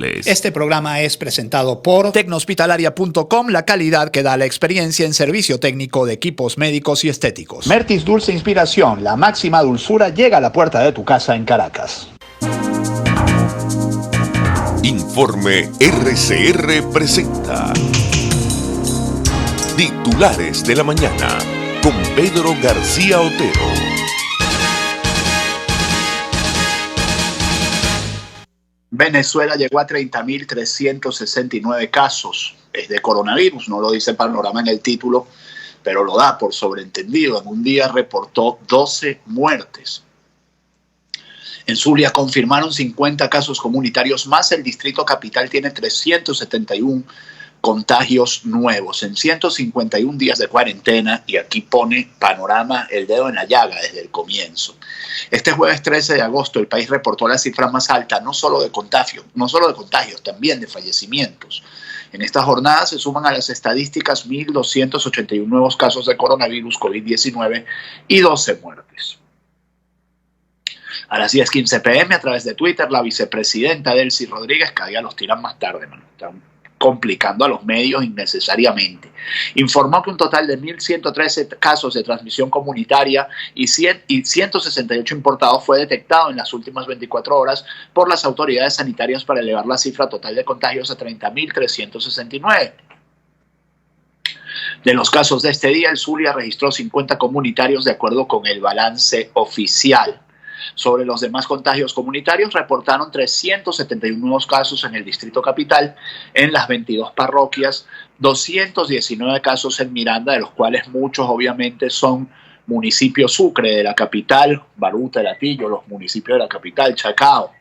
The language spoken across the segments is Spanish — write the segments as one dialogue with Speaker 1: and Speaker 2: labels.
Speaker 1: Este programa es presentado por Tecnohospitalaria.com, la calidad que da la experiencia en servicio técnico de equipos médicos y estéticos.
Speaker 2: Mertis Dulce Inspiración, la máxima dulzura llega a la puerta de tu casa en Caracas.
Speaker 3: Informe RCR presenta Titulares de la Mañana con Pedro García Otero.
Speaker 2: Venezuela llegó a 30.369 casos de coronavirus, no lo dice Panorama en el título, pero lo da por sobreentendido. En un día reportó 12 muertes. En Zulia confirmaron 50 casos comunitarios más. El Distrito Capital tiene 371 contagios nuevos en 151 días de cuarentena, y aquí pone Panorama el dedo en la llaga desde el comienzo. Este jueves 13 de agosto el país reportó la cifra más alta, no solo de contagios, también de fallecimientos. En esta jornada se suman a las estadísticas 1.281 nuevos casos de coronavirus COVID-19 y 12 muertes. A las 10:15 p.m. a través de Twitter, la vicepresidenta Delcy Rodríguez, cada día los tiran más tarde, están complicando a los medios innecesariamente, informó que un total de 1.113 casos de transmisión comunitaria y 168 importados fue detectado en las últimas 24 horas por las autoridades sanitarias para elevar la cifra total de contagios a 30.369. De los casos de este día, el Zulia registró 50 comunitarios de acuerdo con el balance oficial. Sobre los demás contagios comunitarios, reportaron 371 nuevos casos en el Distrito Capital, en las 22 parroquias, 219 casos en Miranda, de los cuales muchos obviamente son municipios Sucre de la capital, Baruta, El Hatillo, los municipios de la capital, Chacao,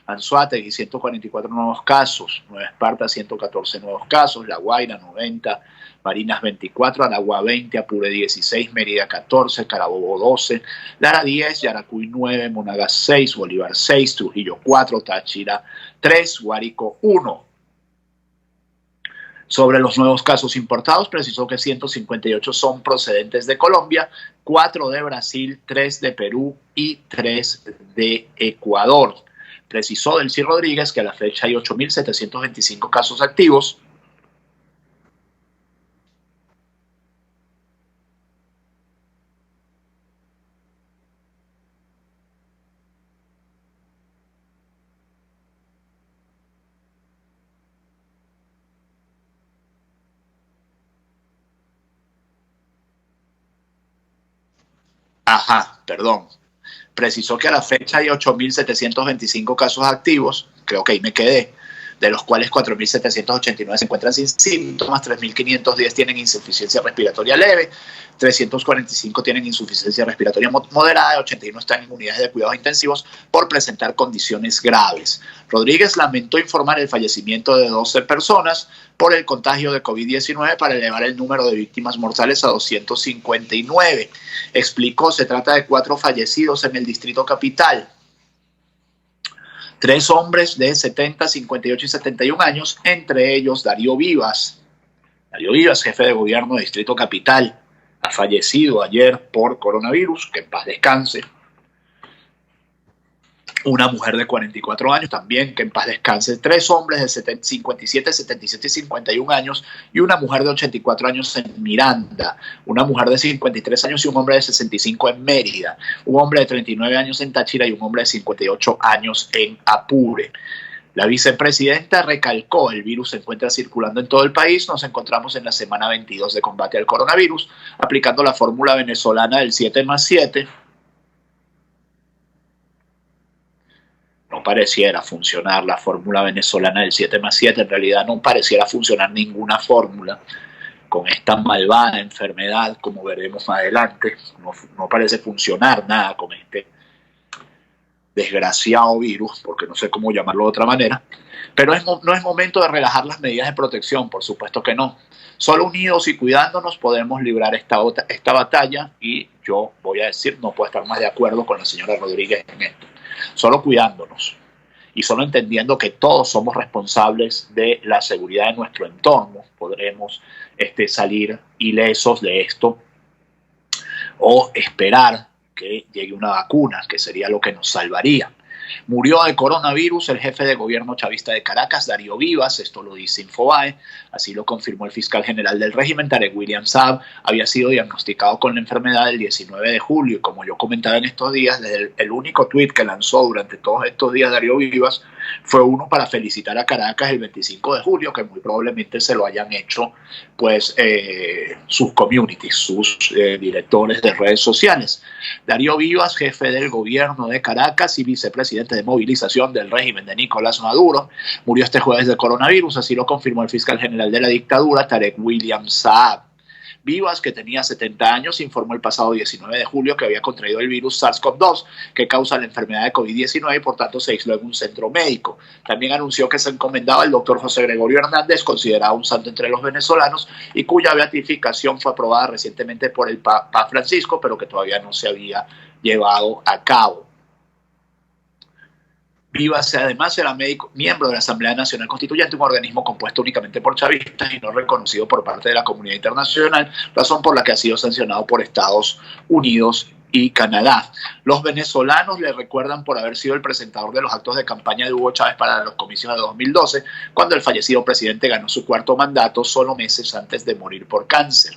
Speaker 2: Anzoátegui, 144 nuevos casos, Nueva Esparta, 114 nuevos casos, La Guaira, 90, Barinas 24, Aragua 20, Apure 16, Mérida 14, Carabobo 12, Lara 10, Yaracuy 9, Monagas 6, Bolívar 6, Trujillo 4, Táchira 3, Guárico 1. Sobre los nuevos casos importados, precisó que 158 son procedentes de Colombia, 4 de Brasil, 3 de Perú y 3 de Ecuador. Precisó Delcy Rodríguez que a la fecha hay 8.725 casos activos. Precisó que a la fecha hay 8.725 casos activos, creo que ahí me quedé, de los cuales 4.789 se encuentran sin síntomas, 3.510 tienen insuficiencia respiratoria leve, 345 tienen insuficiencia respiratoria moderada y 81 están en unidades de cuidados intensivos por presentar condiciones graves. Rodríguez lamentó informar el fallecimiento de 12 personas por el contagio de COVID-19 para elevar el número de víctimas mortales a 259. Explicó, se trata de 4 fallecidos en el Distrito Capital. 3 hombres de 70, 58 y 71 años, entre ellos Darío Vivas. Darío Vivas, jefe de gobierno de Distrito Capital, ha fallecido ayer por coronavirus, que en paz descanse. Una mujer de 44 años también, que en paz descanse. 3 hombres de 57, 77 y 51 años y una mujer de 84 años en Miranda. Una mujer de 53 años y un hombre de 65 en Mérida. Un hombre de 39 años en Táchira y un hombre de 58 años en Apure. La vicepresidenta recalcó, el virus se encuentra circulando en todo el país. Nos encontramos en la semana 22 de combate al coronavirus, aplicando la fórmula venezolana del 7+7. No pareciera funcionar la fórmula venezolana del 7+7, en realidad no pareciera funcionar ninguna fórmula con esta malvada enfermedad, como veremos más adelante. No parece funcionar nada con este desgraciado virus, porque no sé cómo llamarlo de otra manera, pero no es momento de relajar las medidas de protección, por supuesto que no. Solo unidos y cuidándonos podemos librar esta batalla, y yo voy a decir, no puedo estar más de acuerdo con la señora Rodríguez en esto. Solo cuidándonos y solo entendiendo que todos somos responsables de la seguridad de nuestro entorno podremos salir ilesos de esto, o esperar que llegue una vacuna, que sería lo que nos salvaría. Murió de coronavirus el jefe de gobierno chavista de Caracas, Darío Vivas, esto lo dice Infobae, así lo confirmó el fiscal general del régimen, Tarek William Saab, había sido diagnosticado con la enfermedad el 19 de julio y como yo comentaba en estos días, desde el único tuit que lanzó durante todos estos días Darío Vivas fue uno para felicitar a Caracas el 25 de julio, que muy probablemente se lo hayan hecho pues sus communities, sus directores de redes sociales. Darío Vivas, jefe del gobierno de Caracas y vicepresidente de movilización del régimen de Nicolás Maduro, murió este jueves de coronavirus, así lo confirmó el fiscal general de la dictadura, Tarek William Saab. Vivas, que tenía 70 años, informó el pasado 19 de julio que había contraído el virus SARS-CoV-2 que causa la enfermedad de COVID-19 y por tanto se aisló en un centro médico. También anunció que se encomendaba al doctor José Gregorio Hernández, considerado un santo entre los venezolanos y cuya beatificación fue aprobada recientemente por el Papa Francisco, pero que todavía no se había llevado a cabo. Vivas además era miembro de la Asamblea Nacional Constituyente, un organismo compuesto únicamente por chavistas y no reconocido por parte de la comunidad internacional, razón por la que ha sido sancionado por Estados Unidos y Canadá. Los venezolanos le recuerdan por haber sido el presentador de los actos de campaña de Hugo Chávez para los comicios de 2012, cuando el fallecido presidente ganó su cuarto mandato solo meses antes de morir por cáncer.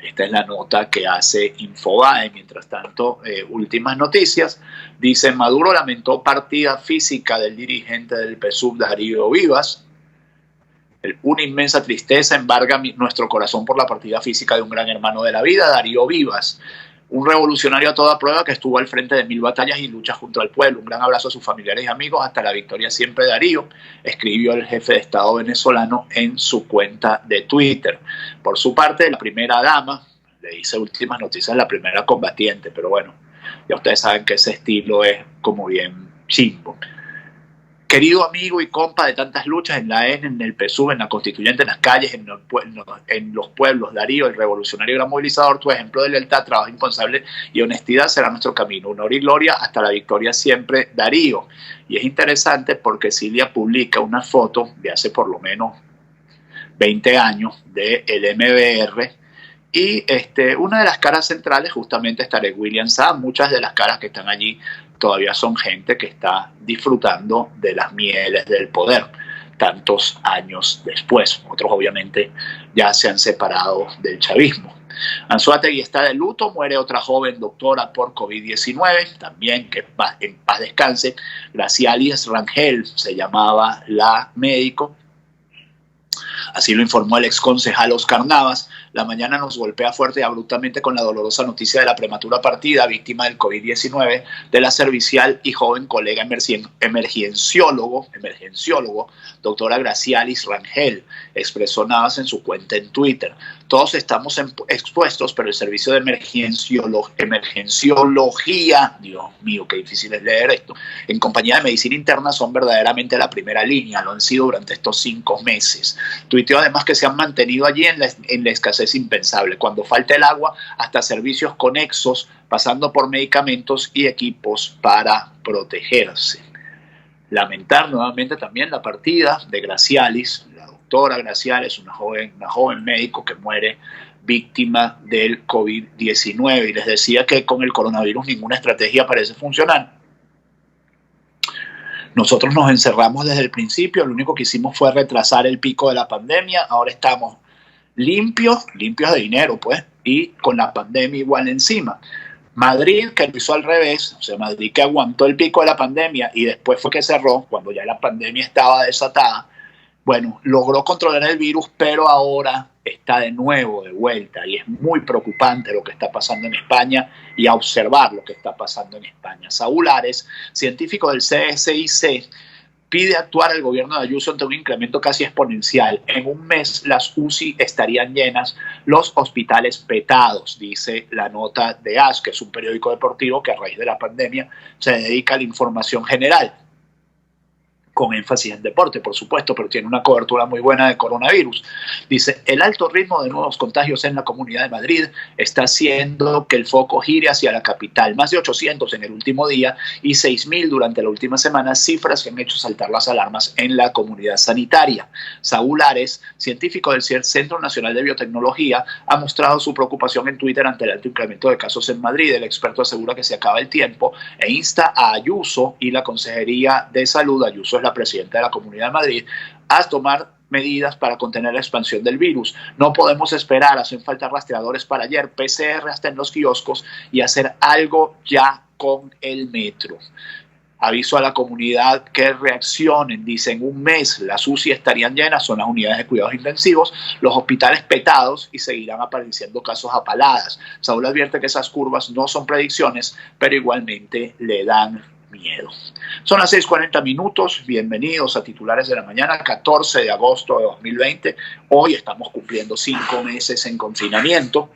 Speaker 2: Esta es la nota que hace Infobae. Mientras tanto, últimas noticias. Dice, Maduro lamentó partida física del dirigente del PSUV, Darío Vivas. Una inmensa tristeza embarga nuestro corazón por la partida física de un gran hermano de la vida, Darío Vivas. Un revolucionario a toda prueba que estuvo al frente de 1000 batallas y luchas junto al pueblo. Un gran abrazo a sus familiares y amigos. Hasta la victoria siempre, Darío, escribió el jefe de Estado venezolano en su cuenta de Twitter. Por su parte, la primera dama, le dice últimas noticias, la primera combatiente, pero bueno, ya ustedes saben que ese estilo es como bien chimbo. Querido amigo y compa de tantas luchas en la EN, en el PSUV, en la Constituyente, en las calles, en los pueblos, Darío, el revolucionario gran movilizador, tu ejemplo de lealtad, trabajo incansable y honestidad será nuestro camino. Honor y gloria hasta la victoria siempre, Darío. Y es interesante porque Cilia publica una foto de hace por lo menos 20 años del MBR y una de las caras centrales justamente es Tarek William Saab. Muchas de las caras que están allí todavía son gente que está disfrutando de las mieles del poder tantos años después. Otros obviamente ya se han separado del chavismo. Anzoátegui está de luto, muere otra joven doctora por COVID-19, también que en paz descanse. Gracialis Rangel se llamaba la médico. Así lo informó el ex concejal Oscar Navas. La mañana nos golpea fuerte y abruptamente con la dolorosa noticia de la prematura partida, víctima del COVID-19, de la servicial y joven colega emergenciólogo, doctora Gracialis Rangel, expresó Navas en su cuenta en Twitter. Todos estamos expuestos, pero el servicio de emergenciología, Dios mío, qué difícil es leer esto, en compañía de medicina interna son verdaderamente la primera línea, lo han sido durante estos 5 meses. Tuiteó además que se han mantenido allí en la escasez impensable. Cuando falta el agua, hasta servicios conexos, pasando por medicamentos y equipos para protegerse. Lamentar nuevamente también la partida de Gracialis, la doctora Gracialis, una joven médico que muere víctima del COVID-19. Y les decía que con el coronavirus ninguna estrategia parece funcionar. Nosotros nos encerramos desde el principio, lo único que hicimos fue retrasar el pico de la pandemia, ahora estamos limpios de dinero, pues, y con la pandemia igual encima. Madrid, que lo hizo al revés, o sea, Madrid que aguantó el pico de la pandemia y después fue que cerró, cuando ya la pandemia estaba desatada, bueno, logró controlar el virus, pero ahora está de nuevo de vuelta y es muy preocupante lo que está pasando en España y a observar lo que está pasando en España. Saúl Ares, científico del CSIC, pide actuar al gobierno de Ayuso ante un incremento casi exponencial. En un mes las UCI estarían llenas, los hospitales petados, dice la nota de AS, que es un periódico deportivo que a raíz de la pandemia se dedica a la información general. con énfasis en deporte, por supuesto, pero tiene una cobertura muy buena de coronavirus. Dice, el alto ritmo de nuevos contagios en la Comunidad de Madrid está haciendo que el foco gire hacia la capital. Más de 800 en el último día y 6.000 durante la última semana, cifras que han hecho saltar las alarmas en la comunidad sanitaria. Saúl Ares, científico del Centro Nacional de Biotecnología, ha mostrado su preocupación en Twitter ante el alto incremento de casos en Madrid. El experto asegura que se acaba el tiempo e insta a Ayuso y la Consejería de Salud, Ayuso es la presidenta de la Comunidad de Madrid, a tomar medidas para contener la expansión del virus. No podemos esperar, hacen falta rastreadores para ayer, PCR hasta en los kioscos y hacer algo ya con el metro. Aviso a la comunidad que reaccionen, dicen un mes las UCI estarían llenas, son las unidades de cuidados intensivos, los hospitales petados y seguirán apareciendo casos a paladas. Saúl advierte que esas curvas no son predicciones, pero igualmente le dan miedo. Son las 6:40 minutos, bienvenidos a Titulares de la Mañana, 14 de agosto de 2020. Hoy estamos cumpliendo 5 meses en confinamiento.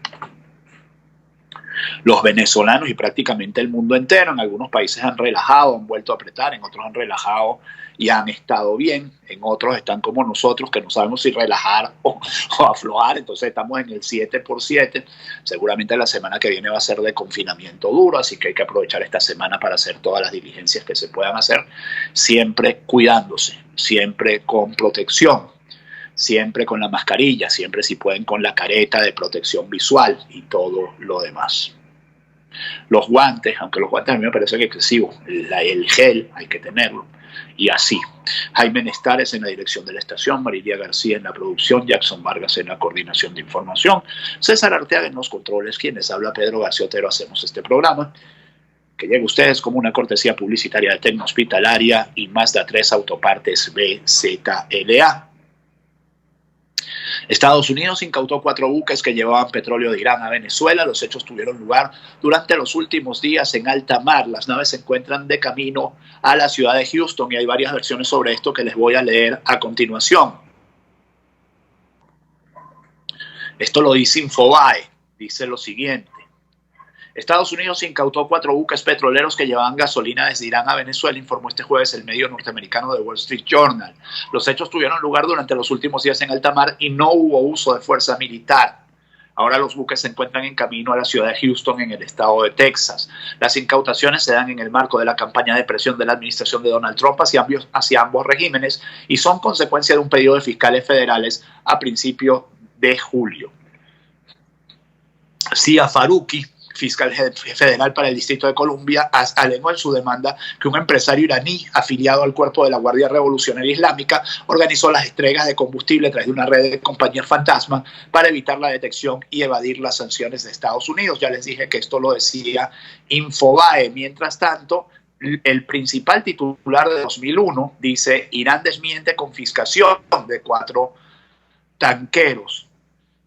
Speaker 2: Los venezolanos y prácticamente el mundo entero, en algunos países han relajado, han vuelto a apretar, en otros han relajado y han estado bien, en otros están como nosotros que no sabemos si relajar o aflojar, entonces estamos en el 7x7, seguramente la semana que viene va a ser de confinamiento duro, así que hay que aprovechar esta semana para hacer todas las diligencias que se puedan hacer, siempre cuidándose, siempre con protección, siempre con la mascarilla, siempre si pueden con la careta de protección visual y todo lo demás. Los guantes, aunque los guantes a mí me parecen excesivos, el gel hay que tenerlo y así. Jaime Nestares en la dirección de la estación, Marilia García en la producción, Jackson Vargas en la coordinación de información, César Arteaga en los controles, quienes habla Pedro García Otero, hacemos este programa que llega a ustedes como una cortesía publicitaria de Tecnohospitalaria y Mazda 3 Autopartes BZLA. Estados Unidos incautó 4 buques que llevaban petróleo de Irán a Venezuela. Los hechos tuvieron lugar durante los últimos días en alta mar. Las naves se encuentran de camino a la ciudad de Houston y hay varias versiones sobre esto que les voy a leer a continuación. Esto lo dice Infobae, dice lo siguiente. Estados Unidos incautó 4 buques petroleros que llevaban gasolina desde Irán a Venezuela, informó este jueves el medio norteamericano The Wall Street Journal. Los hechos tuvieron lugar durante los últimos días en alta mar y no hubo uso de fuerza militar. Ahora los buques se encuentran en camino a la ciudad de Houston, en el estado de Texas. Las incautaciones se dan en el marco de la campaña de presión de la administración de Donald Trump hacia ambos regímenes y son consecuencia de un pedido de fiscales federales a principios de julio. Sia Faruqi, fiscal federal para el Distrito de Columbia, alegó en su demanda que un empresario iraní afiliado al cuerpo de la Guardia Revolucionaria Islámica organizó las entregas de combustible a través de una red de compañías fantasma para evitar la detección y evadir las sanciones de Estados Unidos. Ya les dije que esto lo decía Infobae. Mientras tanto, el principal titular de 2001 dice: Irán desmiente confiscación de 4 tanqueros.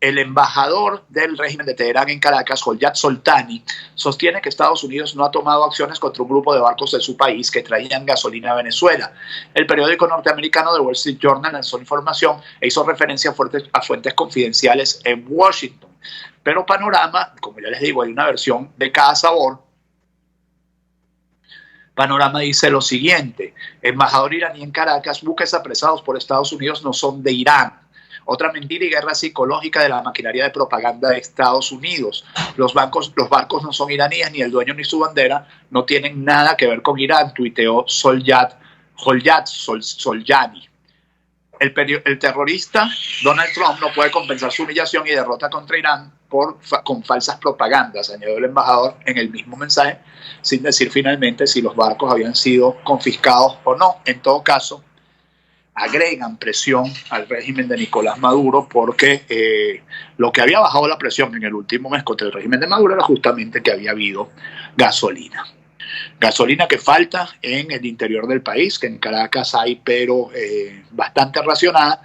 Speaker 2: El embajador del régimen de Teherán en Caracas, Joyat Soltani, sostiene que Estados Unidos no ha tomado acciones contra un grupo de barcos de su país que traían gasolina a Venezuela. El periódico norteamericano The Wall Street Journal lanzó información e hizo referencia a fuentes confidenciales en Washington. Pero Panorama, como ya les digo, hay una versión de cada sabor. Panorama dice lo siguiente: embajador iraní en Caracas, buques apresados por Estados Unidos no son de Irán. Otra mentira y guerra psicológica de la maquinaria de propaganda de Estados Unidos. Los barcos no son iraníes, ni el dueño ni su bandera no tienen nada que ver con Irán, tuiteó Joyat Solyani. El terrorista Donald Trump no puede compensar su humillación y derrota contra Irán con falsas propagandas, añadió el embajador en el mismo mensaje, sin decir finalmente si los barcos habían sido confiscados o no. En todo caso, agregan presión al régimen de Nicolás Maduro porque lo que había bajado la presión en el último mes contra el régimen de Maduro era justamente que había habido gasolina. Gasolina que falta en el interior del país, que en Caracas hay, pero bastante racionada,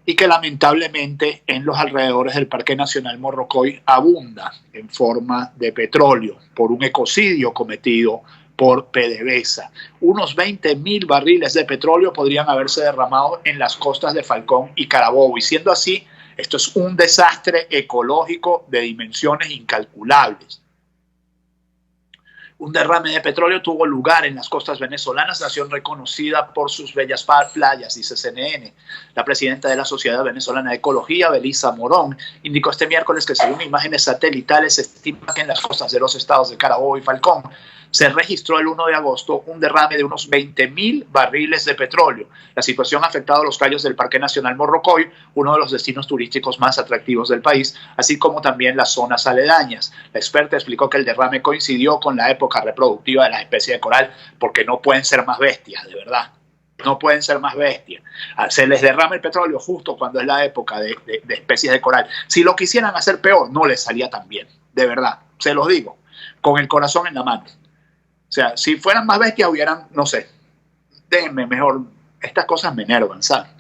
Speaker 2: y que lamentablemente en los alrededores del Parque Nacional Morrocoy abunda en forma de petróleo por un ecocidio cometido por PDVSA. Unos 20.000 barriles de petróleo podrían haberse derramado en las costas de Falcón y Carabobo, y siendo así, esto es un desastre ecológico de dimensiones incalculables. Un derrame de petróleo tuvo lugar en las costas venezolanas, nación reconocida por sus bellas playas, dice CNN. La presidenta de la Sociedad Venezolana de Ecología, Belisa Morón, indicó este miércoles que según imágenes satelitales se estima que en las costas de los estados de Carabobo y Falcón se registró el 1 de agosto un derrame de unos 20.000 barriles de petróleo. La situación ha afectado a los cayos del Parque Nacional Morrocoy, uno de los destinos turísticos más atractivos del país, así como también las zonas aledañas. La experta explicó que el derrame coincidió con la época reproductiva de las especies de coral, porque no pueden ser más bestias, de verdad. No pueden ser más bestias. Se les derrama el petróleo justo cuando es la época de especies de coral. Si lo quisieran hacer peor, no les salía tan bien, de verdad. Se los digo, con el corazón en la mano. O sea, si fueran más bestias hubieran, no sé, déjenme mejor, estas cosas me enervan, ¿sabes?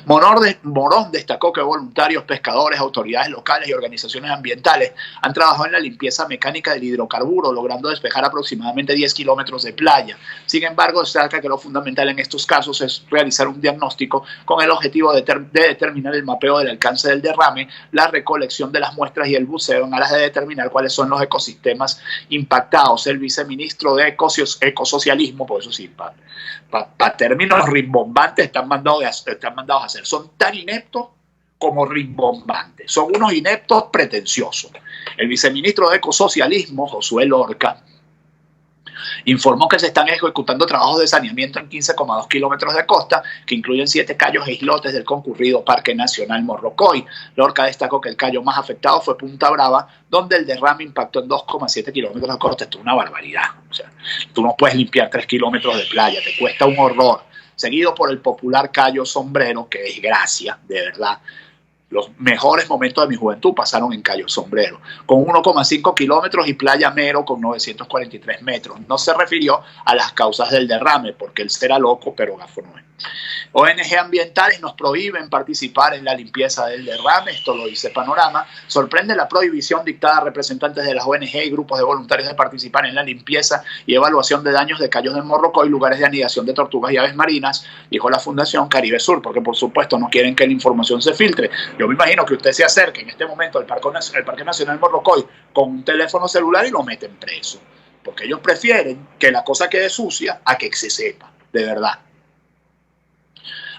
Speaker 2: Morón destacó que voluntarios, pescadores, autoridades locales y organizaciones ambientales han trabajado en la limpieza mecánica del hidrocarburo, logrando despejar aproximadamente 10 kilómetros de playa. Sin embargo, destaca que lo fundamental en estos casos es realizar un diagnóstico con el objetivo de determinar el mapeo del alcance del derrame, la recolección de las muestras y el buceo en aras de determinar cuáles son los ecosistemas impactados. El viceministro de Ecosocialismo, por eso sí, para términos rimbombantes, están mandados a hacer. Son tan ineptos como rimbombantes. Son unos ineptos pretenciosos. El viceministro de Ecosocialismo, Josué Lorca, informó que se están ejecutando trabajos de saneamiento en 15,2 kilómetros de costa, que incluyen 7 cayos e islotes del concurrido Parque Nacional Morrocoy. Lorca destacó que el cayo más afectado fue Punta Brava, donde el derrame impactó en 2,7 kilómetros de costa. Esto es una barbaridad. O sea, tú no puedes limpiar 3 kilómetros de playa, te cuesta un horror. Seguido por el popular Cayo Sombrero, que desgracia, de verdad. Los mejores momentos de mi juventud pasaron en Cayo Sombrero, con 1,5 kilómetros y Playa Mero con 943 metros. No se refirió a las causas del derrame, porque él será loco, pero gafo no es. ONG ambientales nos prohíben participar en la limpieza del derrame, esto lo dice Panorama. Sorprende la prohibición dictada a representantes de las ONG y grupos de voluntarios de participar en la limpieza y evaluación de daños de cayos de Morrocoy, lugares de anidación de tortugas y aves marinas, dijo la Fundación Caribe Sur, porque por supuesto no quieren que la información se filtre. Yo me imagino que usted se acerque en este momento al Parque Nacional Morrocoy con un teléfono celular y lo meten preso, porque ellos prefieren que la cosa quede sucia a que se sepa, de verdad.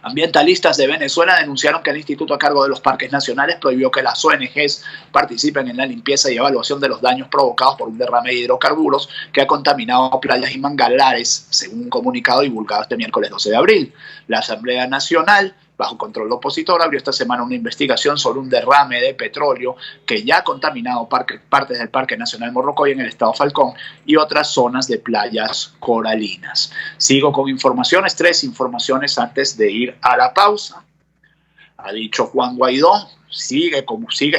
Speaker 2: Ambientalistas de Venezuela denunciaron que el instituto a cargo de los parques nacionales prohibió que las ONGs participen en la limpieza y evaluación de los daños provocados por un derrame de hidrocarburos que ha contaminado playas y manglares, según un comunicado divulgado este miércoles 12 de abril. La Asamblea Nacional, bajo control opositor, abrió esta semana una investigación sobre un derrame de petróleo que ya ha contaminado partes del Parque Nacional Morrocoy en el estado Falcón y otras zonas de playas coralinas. Sigo con informaciones, 3 informaciones antes de ir a la pausa. Ha dicho Juan Guaidó, sigue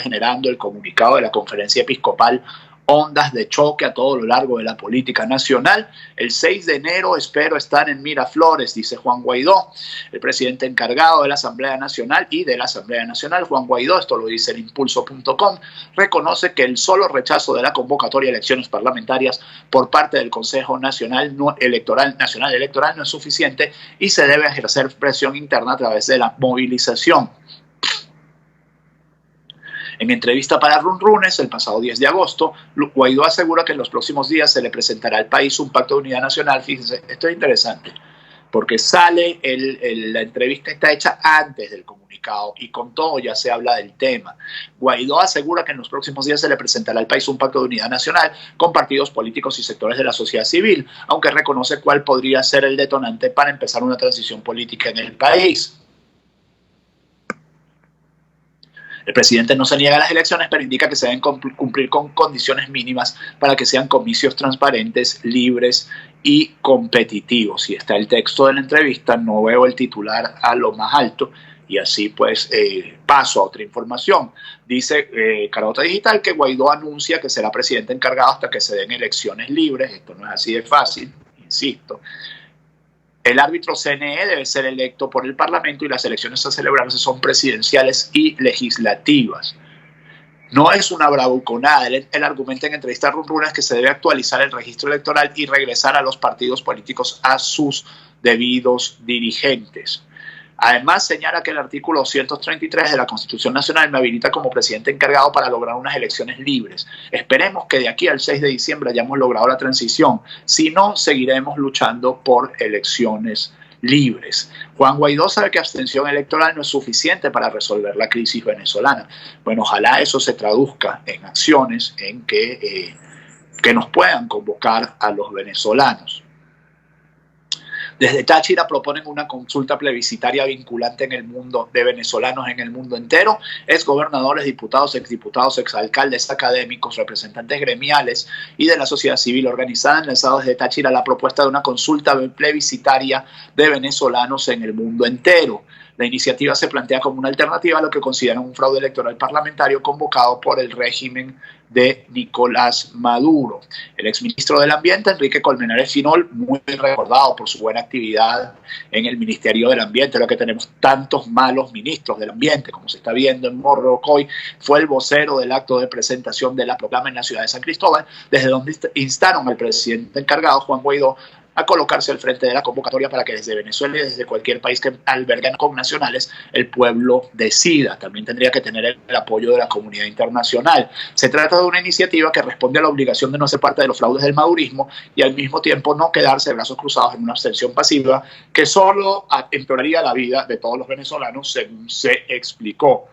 Speaker 2: generando el comunicado de la Conferencia Episcopal ondas de choque a todo lo largo de la política nacional. El 6 de enero espero estar en Miraflores, dice Juan Guaidó. El presidente encargado de la Asamblea Nacional Juan Guaidó, esto lo dice el impulso.com, reconoce que el solo rechazo de la convocatoria de elecciones parlamentarias por parte del Consejo Nacional Electoral no es suficiente y se debe ejercer presión interna a través de la movilización. En entrevista para Runrunes el pasado 10 de agosto, Guaidó asegura que en los próximos días se le presentará al país un pacto de unidad nacional. Fíjense, esto es interesante, porque sale, la entrevista está hecha antes del comunicado y con todo ya se habla del tema. Guaidó asegura que en los próximos días se le presentará al país un pacto de unidad nacional con partidos políticos y sectores de la sociedad civil, aunque reconoce cuál podría ser el detonante para empezar una transición política en el país. El presidente no se niega a las elecciones, pero indica que se deben cumplir con condiciones mínimas para que sean comicios transparentes, libres y competitivos. Y está el texto de la entrevista, no veo el titular a lo más alto, y así pues paso a otra información. Dice Carota Digital que Guaidó anuncia que será presidente encargado hasta que se den elecciones libres. Esto no es así de fácil, insisto. El árbitro CNE debe ser electo por el Parlamento y las elecciones a celebrarse son presidenciales y legislativas. No es una bravuconada. Él argumenta en entrevista a Runrunes que se debe actualizar el registro electoral y regresar a los partidos políticos a sus debidos dirigentes. Además, señala que el artículo 233 de la Constitución Nacional me habilita como presidente encargado para lograr unas elecciones libres. Esperemos que de aquí al 6 de diciembre hayamos logrado la transición. Si no, seguiremos luchando por elecciones libres. Juan Guaidó sabe que abstención electoral no es suficiente para resolver la crisis venezolana. Bueno, ojalá eso se traduzca en acciones en que nos puedan convocar a los venezolanos. Desde Táchira proponen una consulta plebiscitaria vinculante en el mundo de venezolanos en el mundo entero. Exgobernadores, diputados, exdiputados, exalcaldes, académicos, representantes gremiales y de la sociedad civil organizada han lanzado desde Táchira la propuesta de una consulta plebiscitaria de venezolanos en el mundo entero. La iniciativa se plantea como una alternativa a lo que consideran un fraude electoral parlamentario convocado por el régimen de Nicolás Maduro. El exministro del Ambiente, Enrique Colmenares Finol, muy recordado por su buena actividad en el Ministerio del Ambiente, ahora que tenemos tantos malos ministros del Ambiente, como se está viendo en Morrocoy, fue el vocero del acto de presentación de la proclama en la ciudad de San Cristóbal, desde donde instaron al presidente encargado, Juan Guaidó, a colocarse al frente de la convocatoria para que desde Venezuela y desde cualquier país que albergan connacionales el pueblo decida. También tendría que tener el apoyo de la comunidad internacional. Se trata de una iniciativa que responde a la obligación de no ser parte de los fraudes del madurismo y al mismo tiempo no quedarse de brazos cruzados en una abstención pasiva que solo empeoraría la vida de todos los venezolanos, según se explicó.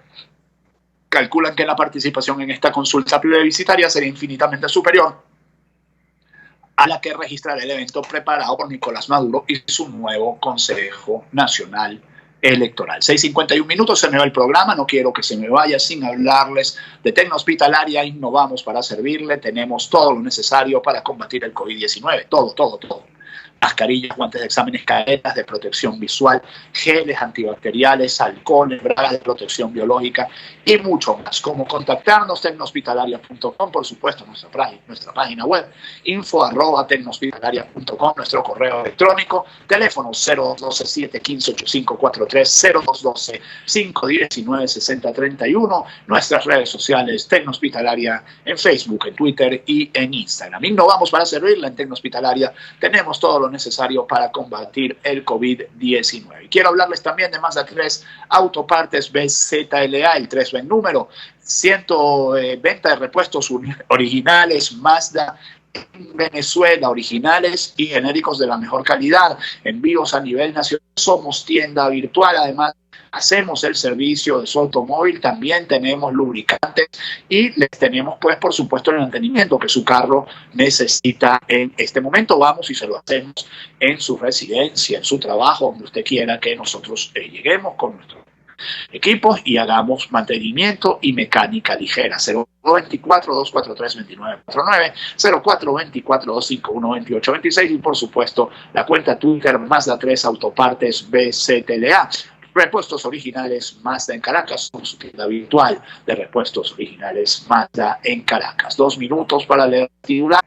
Speaker 2: Calculan que la participación en esta consulta plebiscitaria sería infinitamente superior a la que registrará el evento preparado por Nicolás Maduro y su nuevo Consejo Nacional Electoral. 6:51 se me va el programa, no quiero que se me vaya sin hablarles de Tecnohospitalaria. Innovamos para servirle, tenemos todo lo necesario para combatir el COVID-19, todo. Mascarillas, guantes de exámenes, caretas de protección visual, geles antibacteriales, alcohol, bragas de protección biológica y mucho más. Como contactarnos, tecnohospitalaria.com, por supuesto, nuestra página web, info@tecnohospitalaria.com, nuestro correo electrónico, teléfono 0212-715-8543, 0212-519-6031, nuestras redes sociales, Tecnohospitalaria en Facebook, en Twitter y en Instagram. Innovamos para servirla. En Tecnohospitalaria tenemos todo lo necesario para combatir el COVID-19. Y quiero hablarles también de Mazda 3 Autopartes BZLA, el 3B en número, venta de repuestos originales Mazda en Venezuela, originales y genéricos de la mejor calidad, envíos a nivel nacional, somos tienda virtual, además hacemos el servicio de su automóvil, también tenemos lubricantes y les tenemos, pues, por supuesto, el mantenimiento que su carro necesita en este momento. Vamos y se lo hacemos en su residencia, en su trabajo, donde usted quiera que nosotros lleguemos con nuestros equipos y hagamos mantenimiento y mecánica ligera. 024-243-2949, 0424-251-2826 y, por supuesto, la cuenta Twitter Mazda 3 Autopartes BZLA. Repuestos originales Mazda en Caracas, con su tienda virtual de repuestos originales Mazda en Caracas. 2 minutos para leer el titular.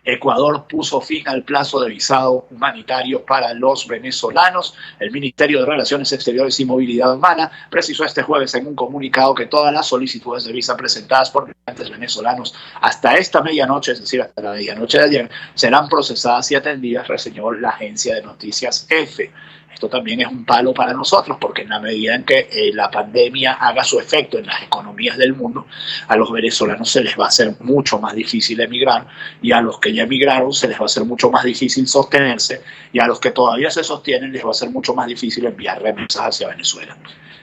Speaker 2: Ecuador puso fin al plazo de visado humanitario para los venezolanos. El Ministerio de Relaciones Exteriores y Movilidad Humana precisó este jueves en un comunicado que todas las solicitudes de visa presentadas por migrantes venezolanos hasta esta medianoche, es decir, hasta la medianoche de ayer, serán procesadas y atendidas, reseñó la agencia de noticias EFE. Esto también es un palo para nosotros, porque en la medida en que la pandemia haga su efecto en las economías del mundo, a los venezolanos se les va a hacer mucho más difícil emigrar, y a los que ya emigraron se les va a hacer mucho más difícil sostenerse, y a los que todavía se sostienen les va a ser mucho más difícil enviar remesas hacia Venezuela.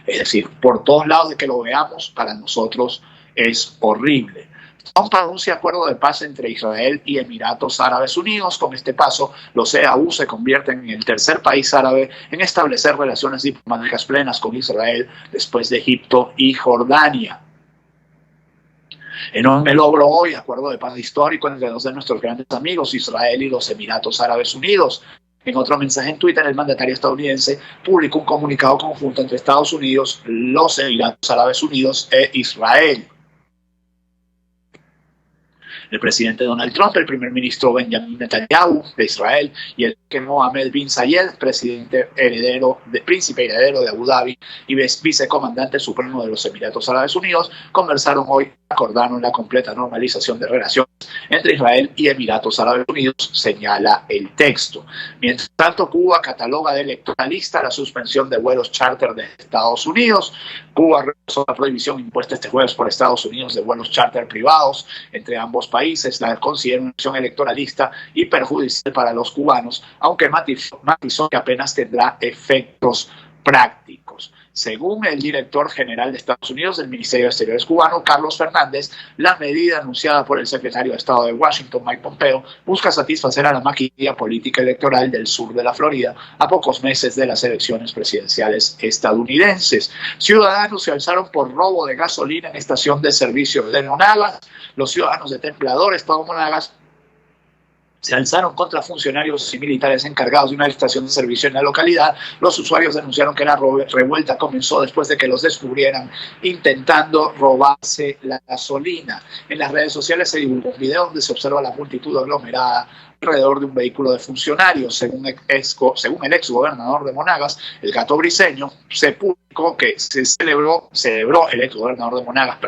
Speaker 2: Es decir, por todos lados de que lo veamos, para nosotros es horrible. Trump anuncia acuerdo de paz entre Israel y Emiratos Árabes Unidos. Con este paso, los EAU se convierten en el tercer país árabe en establecer relaciones diplomáticas plenas con Israel después de Egipto y Jordania. Enorme logro hoy, acuerdo de paz histórico entre dos de nuestros grandes amigos, Israel y los Emiratos Árabes Unidos. En otro mensaje en Twitter, el mandatario estadounidense publicó un comunicado conjunto entre Estados Unidos, los Emiratos Árabes Unidos e Israel. El presidente Donald Trump, el primer ministro Benjamin Netanyahu de Israel y el que Mohammed bin Zayed, príncipe heredero de Abu Dhabi y vicecomandante supremo de los Emiratos Árabes Unidos, conversaron hoy, acordaron la completa normalización de relaciones entre Israel y Emiratos Árabes Unidos, señala el texto. Mientras tanto, Cuba cataloga de electoralista la suspensión de vuelos charter de Estados Unidos. Cuba rechazó la prohibición impuesta este jueves por Estados Unidos de vuelos charter privados entre ambos países. La considera una acción electoralista y perjudicial para los cubanos, aunque matizó que apenas tendrá efectos prácticos. Según el director general de Estados Unidos del Ministerio de Exteriores cubano, Carlos Fernández, la medida anunciada por el secretario de Estado de Washington, Mike Pompeo, busca satisfacer a la maquinaria política electoral del sur de la Florida a pocos meses de las elecciones presidenciales estadounidenses. Ciudadanos se alzaron por robo de gasolina en estación de servicio de Monagas. Los ciudadanos de Templador, Estado de Monagas, se alzaron contra funcionarios y militares encargados de una estación de servicio en la localidad. Los usuarios denunciaron que la revuelta comenzó después de que los descubrieran intentando robarse la gasolina. En las redes sociales se divulgó un video donde se observa la multitud aglomerada alrededor de un vehículo de funcionarios. Según el ex gobernador de Monagas, el Gato Briceño, se publicó que celebró el ex gobernador de Monagas,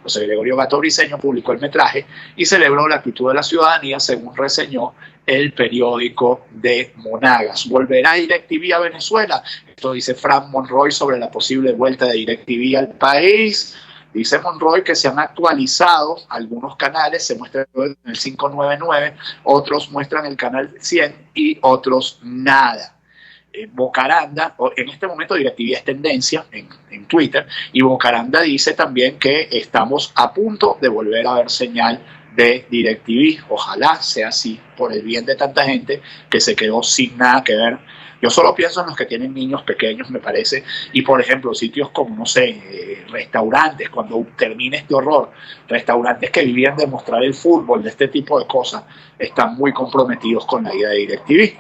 Speaker 2: José Gregorio Gato Briceño, publicó el metraje y celebró la actitud de la ciudadanía, según reseñó el periódico de Monagas. ¿Volverá DirecTV a Venezuela? Esto dice Frank Monroy sobre la posible vuelta de DirecTV al país. Dice Monroy que se han actualizado algunos canales, se muestra en el 599, otros muestran el canal 100 y otros nada. Bocaranda, en este momento DirecTV es tendencia en Twitter, y Bocaranda dice también que estamos a punto de volver a ver señal de DirecTV. Ojalá sea así, por el bien de tanta gente que se quedó sin nada que ver. Yo solo pienso en los que tienen niños pequeños, me parece, y por ejemplo sitios como, no sé, restaurantes, cuando termine este horror, restaurantes que vivían de mostrar el fútbol, de este tipo de cosas, están muy comprometidos con la idea de DirecTV.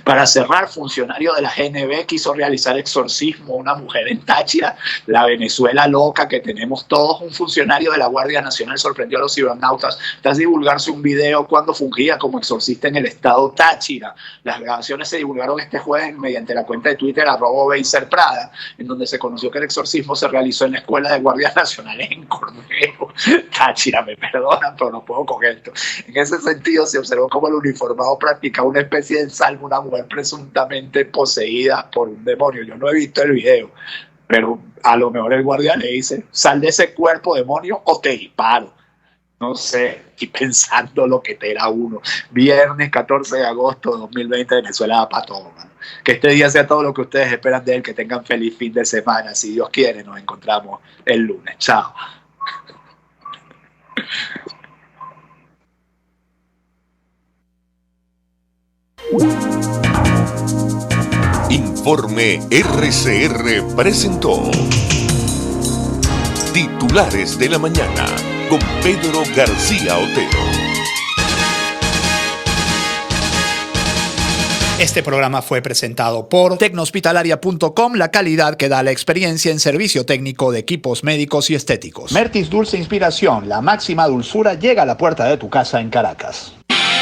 Speaker 2: Para cerrar, funcionario de la GNB quiso realizar exorcismo a una mujer en Táchira, la Venezuela loca que tenemos todos. Un funcionario de la Guardia Nacional sorprendió a los cibernautas tras divulgarse un video cuando fungía como exorcista en el estado Táchira. Las grabaciones se divulgaron este jueves mediante la cuenta de Twitter @BeiserPrada, en donde se conoció que el exorcismo se realizó en la Escuela de Guardias Nacionales en Cordero, Táchira. Me perdonan, pero no puedo con esto. En ese sentido, se observó cómo el uniformado practicaba una especie de ensalmo, una mujer presuntamente poseída por un demonio. Yo no he visto el video, pero a lo mejor el guardia le dice: sal de ese cuerpo, demonio, o te disparo. No sé, y pensando lo que te era uno. Viernes 14 de agosto de 2020, Venezuela da para todo, mano. Que este día sea todo lo que ustedes esperan de él, que tengan feliz fin de semana. Si Dios quiere, nos encontramos el lunes. Chao.
Speaker 3: Informe RCR presentó Titulares de la Mañana con Pedro García Otero.
Speaker 1: Este programa fue presentado por Tecnohospitalaria.com, la calidad que da la experiencia en servicio técnico de equipos médicos y estéticos.
Speaker 2: Mertis Dulce Inspiración, la máxima dulzura llega a la puerta de tu casa en Caracas.